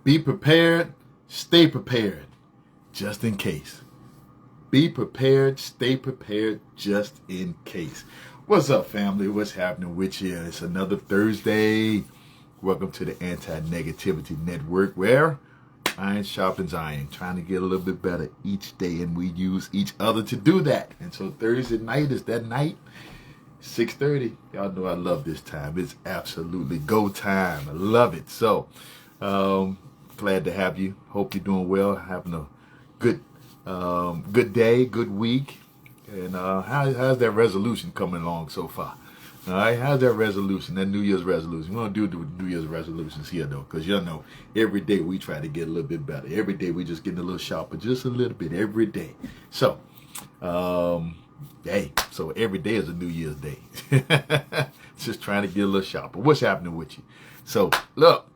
Be prepared, stay prepared, just in case. Be prepared, stay prepared, just in case. What's up, family? What's happening with you? It's another Thursday. Welcome to the Anti-Negativity Network, where iron sharpens iron, trying to get a little bit better each day, and we use each other to do that. And so Thursday night is that night, 6:30. Y'all know I love this time. It's absolutely go time. I love it. So, glad to have you. Hope you're doing well, having a good day, good week. And how's that resolution coming along so far? All right, how's that resolution, that New Year's resolution? We don't do New Year's resolutions here, though, because you know, every day we try to get a little bit better. Every day we just getting a little sharper, just a little bit every day. So, so every day is a New Year's day. Just trying to get a little sharper. What's happening with you? So, look,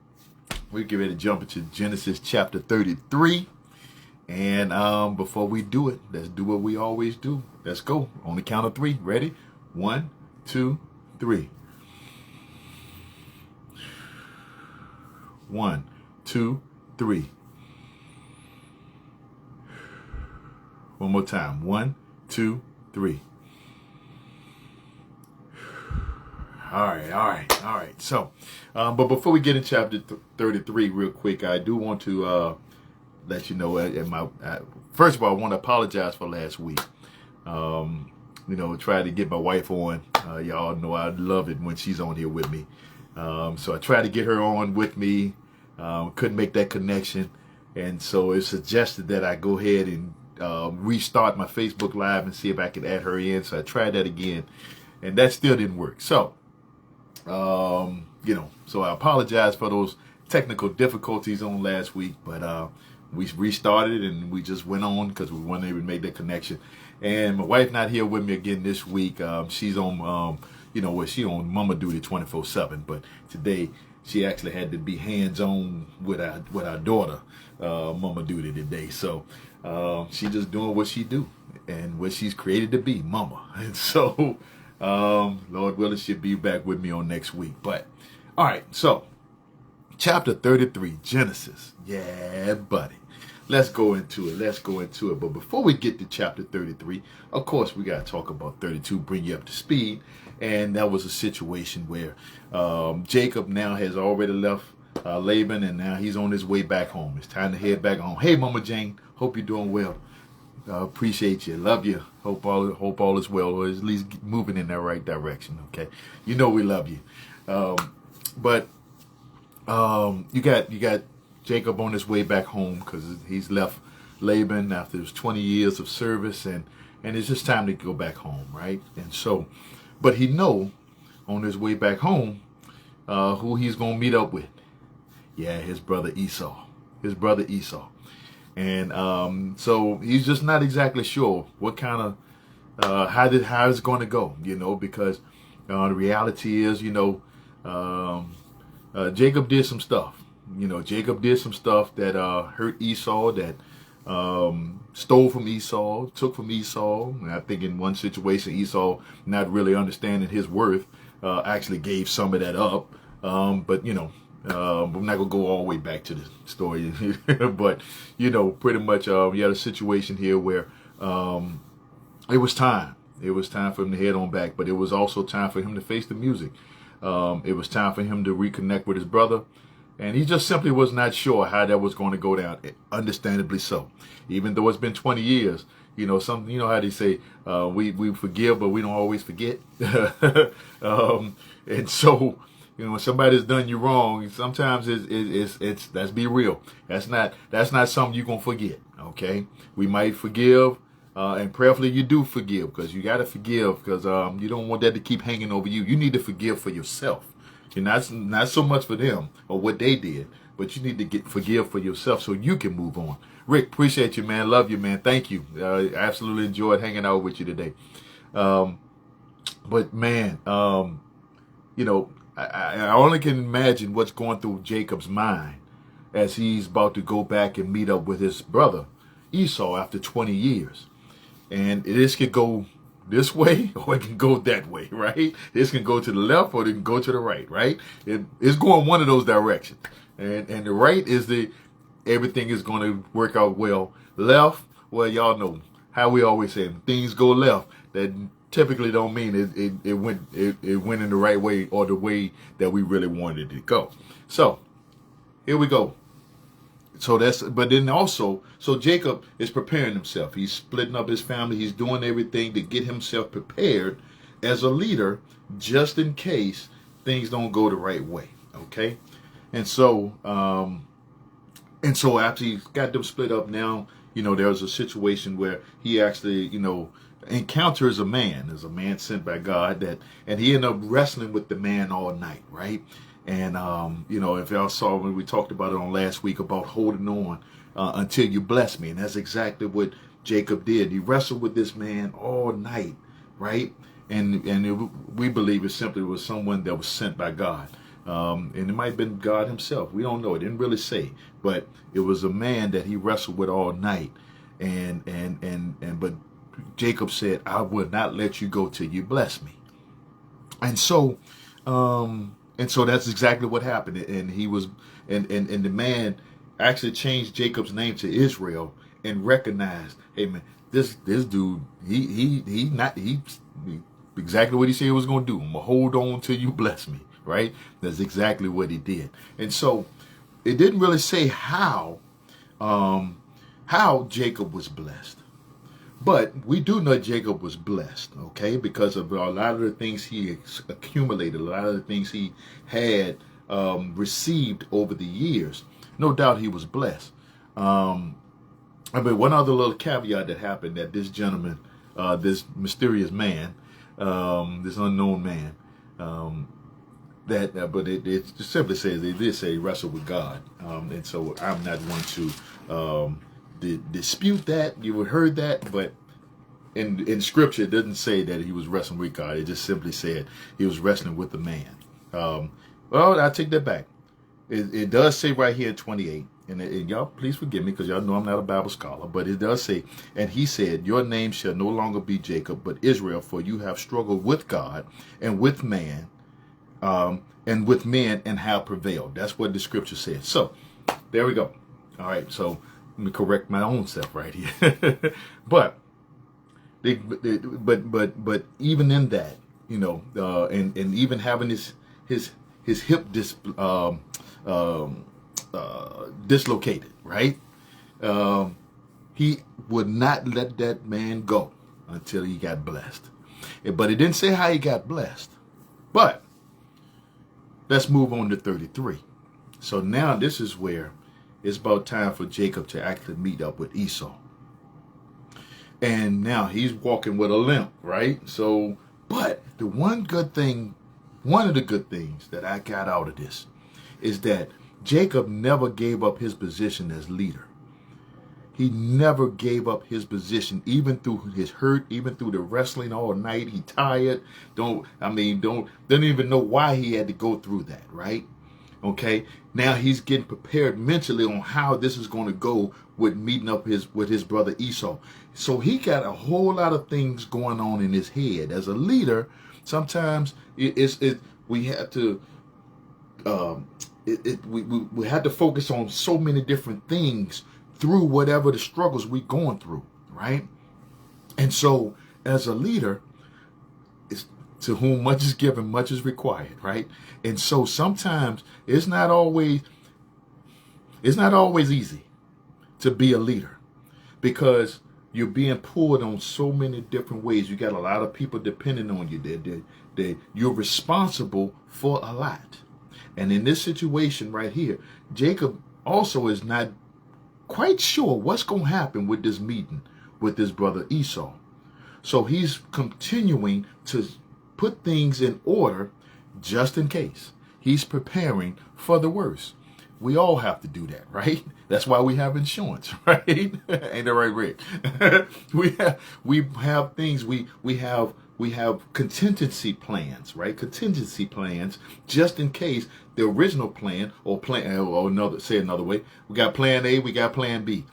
we get ready to jump into Genesis chapter 33. And before we do it, let's do what we always do. Let's go. On the count of three. Ready? 1, 2, 3. 1, 2, 3. One more time. 1, 2, 3. All right. So, but before we get in chapter 33 real quick, I do want to let you know, first of all, I want to apologize for last week. Tried to get my wife on. Y'all know I love it when she's on here with me. So I tried to get her on with me. Couldn't make that connection. And so it suggested that I go ahead and restart my Facebook Live and see if I could add her in. So I tried that again, and that still didn't work. So, so I apologize for those technical difficulties on last week, but we restarted and we just went on because we weren't able to make that connection. And my wife not here with me again this week. She's on, she on mama duty 24/7. But today she actually had to be hands-on with our daughter, mama duty today. So she just doing what she do and what she's created to be, mama. And so Lord willing, she'll be back with me on next week. But all right, so chapter 33, Genesis. Yeah, buddy. Let's go into it. But before we get to chapter 33, of course, we got to talk about 32, bring you up to speed. And that was a situation where Jacob now has already left Laban, and now he's on his way back home. It's time to head back home. Hey, Mama Jane, hope you're doing well. Appreciate you. Love you. Hope all is well, or at least moving in that right direction. Okay. You know we love you. But you got Jacob on his way back home because he's left Laban after his 20 years of service, and it's just time to go back home, right? And so, but he know on his way back home who he's gonna meet up with. Yeah, his brother Esau. And so he's just not exactly sure what kind of how it's going to go, because the reality is, Jacob did some stuff. Jacob did some stuff that hurt Esau, that stole from Esau, took from Esau. And I think in one situation, Esau, not really understanding his worth, actually gave some of that up. But I'm not going to go all the way back to the story. But, pretty much we had a situation here where it was time. It was time for him to head on back. But it was also time for him to face the music. It was time for him to reconnect with his brother. And he just simply was not sure how that was going to go down. Understandably so. Even though it's been 20 years, how they say, we forgive, but we don't always forget. And so, when somebody's done you wrong, sometimes it's let's be real. That's not something you're going to forget. Okay. We might forgive, and prayerfully you do forgive, because you got to forgive, because you don't want that to keep hanging over you. You need to forgive for yourself. Not so much for them or what they did, but you need to forgive for yourself so you can move on. Rick, appreciate you, man. Love you, man. Thank you. Absolutely enjoyed hanging out with you today. But man, I only can imagine what's going through Jacob's mind as he's about to go back and meet up with his brother Esau after 20 years. And this could go this way or it can go that way, right? This can go to the left or it can go to the right, right? It's going one of those directions. And the right is everything is going to work out well. Left, well, y'all know how we always say when things go left, that typically don't mean it went in the right way or the way that we really wanted it to go. So here we go. But then also, so Jacob is preparing himself. He's splitting up his family. He's doing everything to get himself prepared as a leader, just in case things don't go the right way. Okay. And so after he's got them split up now, there's a situation where he actually, encounters a man. There's a man sent by God and he ended up wrestling with the man all night. Right. And, if y'all saw when we talked about it on last week about holding on until you bless me. And that's exactly what Jacob did. He wrestled with this man all night, right? We believe it simply was someone that was sent by God. And it might have been God himself. We don't know. It didn't really say. But it was a man that he wrestled with all night. But Jacob said, I will not let you go till you bless me. And so that's exactly what happened. And the man actually changed Jacob's name to Israel and recognized, hey man, this dude, he exactly what he said he was going to do. I'm going to hold on till you bless me, right? That's exactly what he did. And so it didn't really say how Jacob was blessed. But we do know Jacob was blessed, okay, because of a lot of the things he accumulated, a lot of the things he had received over the years. No doubt he was blessed. One other little caveat that happened, that this gentleman, this mysterious man, this unknown man, but it simply says they did say he wrestled with God, and so I'm not one to dispute that. You heard that, but in scripture it doesn't say that he was wrestling with God. It just simply said he was wrestling with the man. Well, I take that back. It does say right here in 28, and y'all please forgive me because y'all know I'm not a Bible scholar, but it does say, and he said, your name shall no longer be Jacob, but Israel, for you have struggled with God and with man, and with men, and have prevailed. That's what the scripture says. So there we go. All right, so let me correct my own self right here. but even in that, and even having his hip dislocated, right? He would not let that man go until he got blessed. But it didn't say how he got blessed. But let's move on to 33. So now this is where it's about time for Jacob to actually meet up with Esau. And now he's walking with a limp, right? So, but one of the good things that I got out of this is that Jacob never gave up his position as leader. He never gave up his position, even through his hurt, even through the wrestling all night. He tired. Didn't even know why he had to go through that, right? Okay, now he's getting prepared mentally on how this is going to go with meeting up with his brother Esau. So he got a whole lot of things going on in his head. As a leader, sometimes we have to we have to focus on so many different things through whatever the struggles we're going through, right? And so as a leader, to whom much is given, much is required, right? And so sometimes it's not always easy to be a leader, because you're being pulled on so many different ways. You got a lot of people depending on you. You're responsible for a lot. And in this situation right here, Jacob also is not quite sure what's going to happen with this meeting with his brother Esau. So he's continuing to put things in order just in case. He's preparing for the worst. We all have to do that, right? That's why we have insurance, right? Ain't that right, Rick? we have things. We have contingency plans, right? Contingency plans just in case the original plan say another way. We got plan A, we got plan B.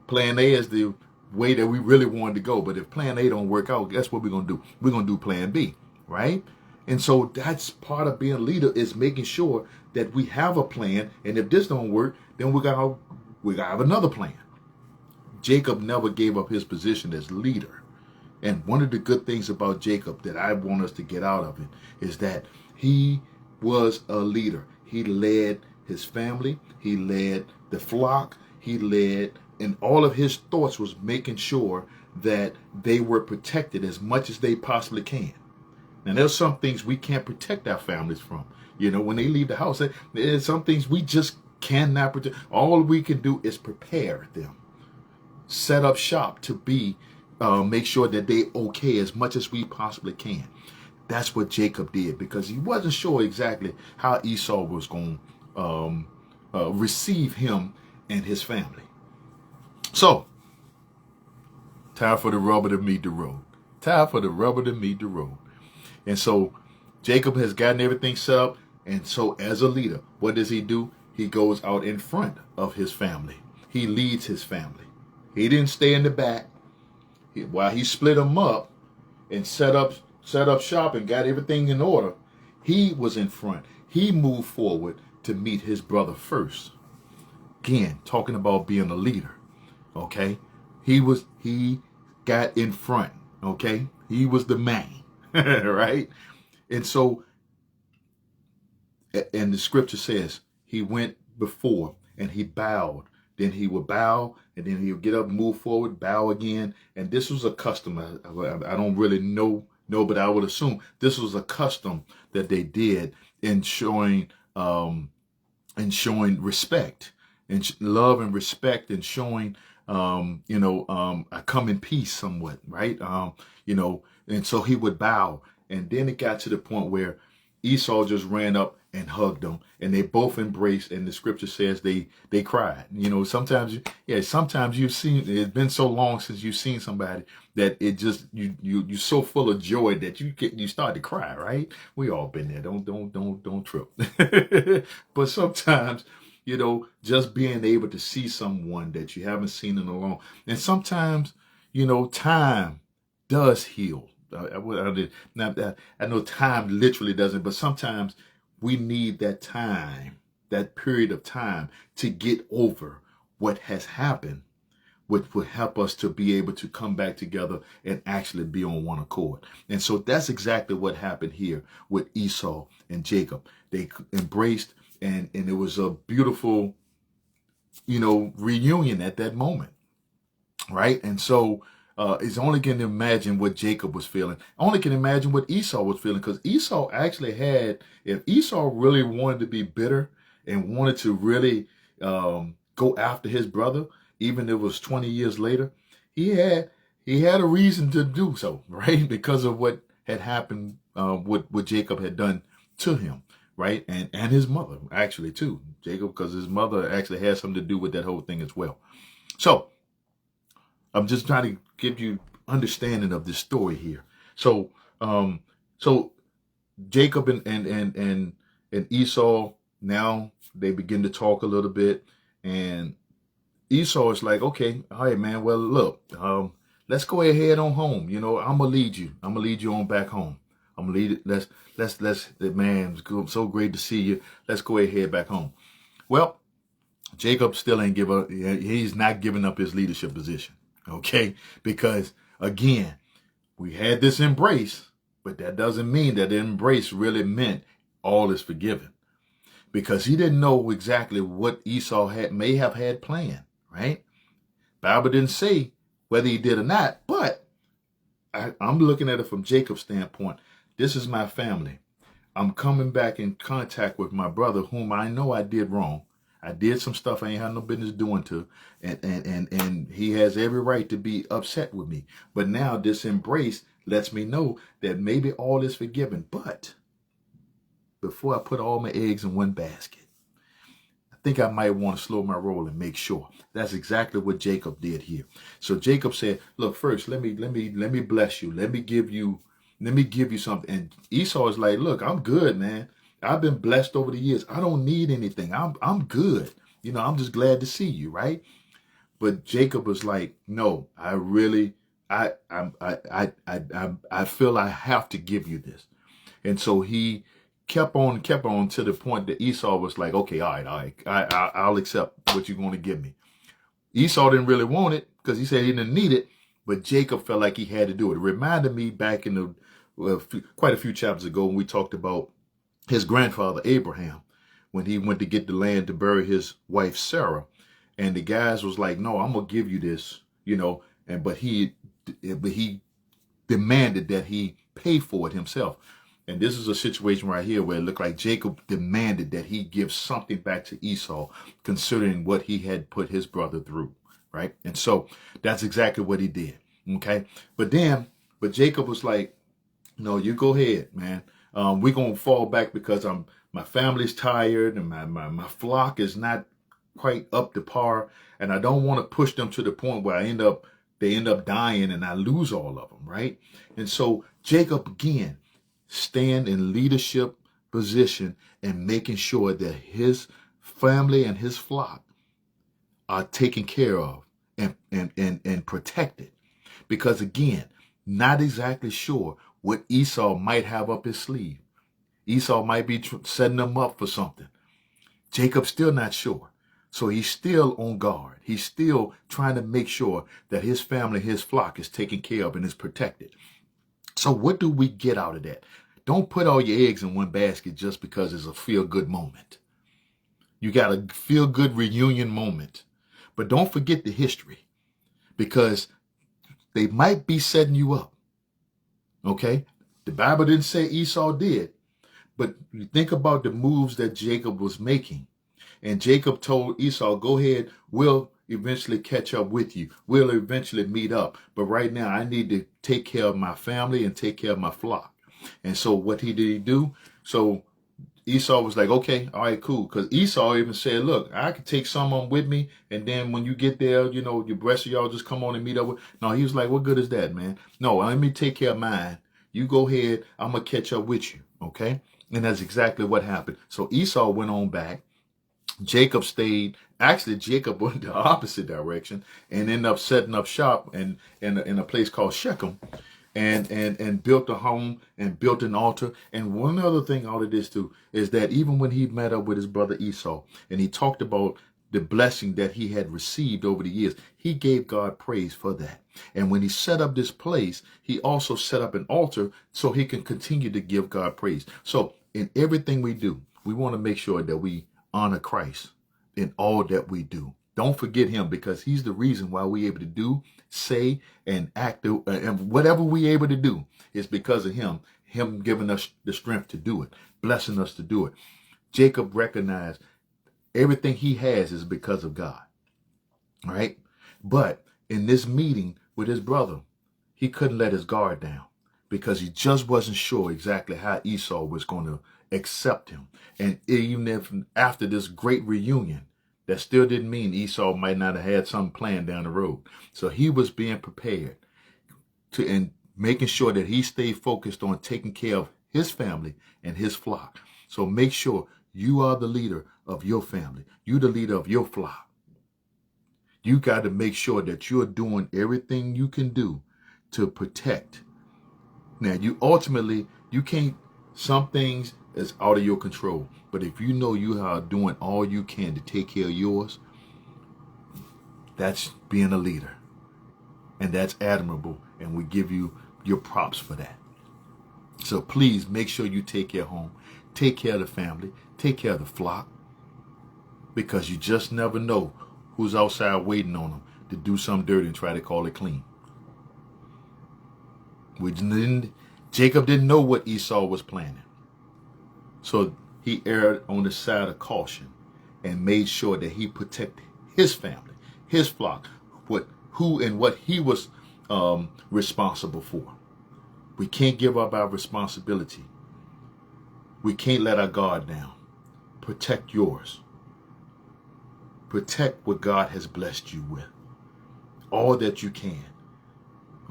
Plan A is the way that we really wanted to go. But if plan A don't work out, guess what we're going to do? We're going to do plan B, right? And so that's part of being a leader, is making sure that we have a plan. And if this don't work, then we got to have another plan. Jacob never gave up his position as leader. And one of the good things about Jacob that I want us to get out of it is that he was a leader. He led his family. He led the flock. He led, and all of his thoughts was making sure that they were protected as much as they possibly can. And there's some things we can't protect our families from. You know, when they leave the house, there's some things we just cannot protect. All we can do is prepare them, set up shop to be, make sure that they okay as much as we possibly can. That's what Jacob did, because he wasn't sure exactly how Esau was going to receive him and his family. So, time for the rubber to meet the road. Time for the rubber to meet the road. And so Jacob has gotten everything set up. And so as a leader, what does he do? He goes out in front of his family. He leads his family. He didn't stay in the back. While he split them up and set up shop and got everything in order, he was in front. He moved forward to meet his brother first. Again, talking about being a leader. Okay. He got in front. Okay. He was the man. Right? And so, and the scripture says he went before and he bowed. Then he would bow, and then he would get up, move forward, bow again. And this was a custom. I don't really know, but I would assume this was a custom that they did in showing respect, and love and respect, and showing a come in peace somewhat, right? And so he would bow, and then it got to the point where Esau just ran up and hugged them, and they both embraced, and the scripture says they cried. Sometimes you've seen, it's been so long since you've seen somebody that it just you're so full of joy that you start to cry, right? We all been there. Don't trip. But sometimes, just being able to see someone that you haven't seen in a long, and sometimes, time does heal. I know time literally doesn't, but sometimes we need that time, that period of time, to get over what has happened, which will help us to be able to come back together and actually be on one accord. And so that's exactly what happened here with Esau and Jacob. They embraced, and it was a beautiful, reunion at that moment, right? And so it's only can imagine what Jacob was feeling. Only can imagine what Esau was feeling, because Esau actually had, if Esau really wanted to be bitter and wanted to really go after his brother, even if it was 20 years later, he had a reason to do so, right? Because of what had happened, what Jacob had done to him, right? And his mother, actually, too. Jacob, because his mother actually had something to do with that whole thing as well. So I'm just trying to give you understanding of this story here. So, Jacob and Esau, now they begin to talk a little bit, and Esau is like, okay, all right, man. Well, look, let's go ahead on home. I'm gonna lead you. I'm gonna lead you on back home. I'm gonna lead it. Let's. Man, it's so great to see you. Let's go ahead back home. Well, Jacob still ain't give up. He's not giving up his leadership position. Okay, because again, we had this embrace, but that doesn't mean that the embrace really meant all is forgiven, because he didn't know exactly what Esau may have had planned, right? Bible didn't say whether he did or not, but I'm looking at it from Jacob's standpoint. This is my family. I'm coming back in contact with my brother, whom I know I did wrong. I did some stuff I ain't had no business doing to, and he has every right to be upset with me. But now this embrace lets me know that maybe all is forgiven. But before I put all my eggs in one basket, I think I might want to slow my roll and make sure. That's exactly what Jacob did here. So Jacob said, "Look, first let me bless you. Let me give you something." And Esau is like, "Look, I'm good, man. I've been blessed over the years. I don't need anything. I'm good. I'm just glad to see you, right?" But Jacob was like, no, I really, I feel I have to give you this. And so he kept on to the point that Esau was like, okay, all right, I'll accept what you're going to give me. Esau didn't really want it because he said he didn't need it, but Jacob felt like he had to do it. It reminded me back in quite a few chapters ago when we talked about his grandfather Abraham, when he went to get the land to bury his wife Sarah, and the guys was like, no, I'm gonna give you this, but he demanded that he pay for it himself. And this is a situation right here where it looked like Jacob demanded that he give something back to Esau, considering what he had put his brother through, right? And so that's exactly what he did, okay? But Jacob was like, no, you go ahead, man. We're going to fall back because my family's tired and my flock is not quite up to par. And I don't want to push them to the point where they end up dying and I lose all of them, right? And so Jacob, again, stand in leadership position and making sure that his family and his flock are taken care of and protected. Because again, not exactly sure what Esau might have up his sleeve. Esau might be setting them up for something. Jacob's still not sure. So he's still on guard. He's still trying to make sure that his family, his flock is taken care of and is protected. So what do we get out of that? Don't put all your eggs in one basket just because it's a feel-good moment. You got a feel-good reunion moment. But don't forget the history, because they might be setting you up. Okay? The Bible didn't say Esau did, but you think about the moves that Jacob was making. And Jacob told Esau, go ahead, we'll eventually catch up with you. We'll eventually meet up. But right now, I need to take care of my family and take care of my flock. And so what did he do? So Esau was like, okay, all right, cool. Because Esau even said, look, I could take some of them with me. And then when you get there, your rest of y'all just come on and meet up with. No, he was like, what good is that, man? No, let me take care of mine. You go ahead. I'm going to catch up with you. Okay. And that's exactly what happened. So Esau went on back. Jacob stayed. Actually, Jacob went the opposite direction and ended up setting up shop in a place called Shechem. And built a home and built an altar. And one other thing out of this too is that even when he met up with his brother Esau and he talked about the blessing that he had received over the years, he gave God praise for that. And when he set up this place, he also set up an altar so he can continue to give God praise. So in everything we do, we want to make sure that we honor Christ in all that we do. Don't forget him, because he's the reason why we're able to do, say, and act, and whatever we're able to do is because of him giving us the strength to do it, blessing us to do it. Jacob recognized everything he has is because of God, right? But in this meeting with his brother, he couldn't let his guard down because he just wasn't sure exactly how Esau was going to accept him. And even if after this great reunion, that still didn't mean Esau might not have had some plan down the road. So he was being prepared and making sure that he stayed focused on taking care of his family and his flock. So make sure you are the leader of your family. You're the leader of your flock. You got to make sure that you're doing everything you can do to protect. Now, you can't, some things is out of your control. But if you know you are doing all you can to take care of yours, that's being a leader. And that's admirable. And we give you your props for that. So please make sure you take care of home. Take care of the family. Take care of the flock. Because you just never know who's outside waiting on them to do something dirty and try to call it clean. Jacob didn't know what Esau was planning. So he erred on the side of caution and made sure that he protected his family, his flock, who and what he was responsible for. We can't give up our responsibility. We can't let our guard down. Protect yours. Protect what God has blessed you with. All that you can.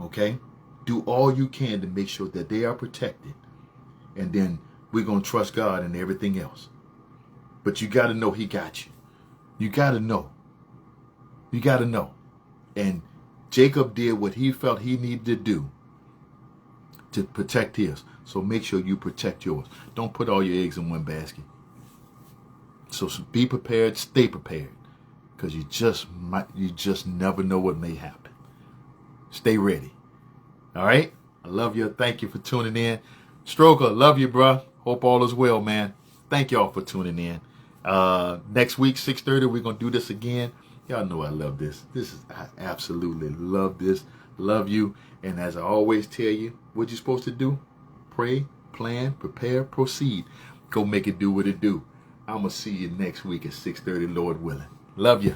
Okay? Do all you can to make sure that they are protected. And then we're going to trust God in everything else. But you got to know he got you. You got to know. You got to know. And Jacob did what he felt he needed to do to protect his. So make sure you protect yours. Don't put all your eggs in one basket. So be prepared, stay prepared, because you just never know what may happen. Stay ready. All right? I love you. Thank you for tuning in. Stroker, love you, bro. Hope all is well, man. Thank y'all for tuning in. Next week, 6:30, we're going to do this again. Y'all know I love this. I absolutely love this. Love you. And as I always tell you, what you're supposed to do, pray, plan, prepare, proceed. Go make it do what it do. I'm going to see you next week at 6:30, Lord willing. Love you.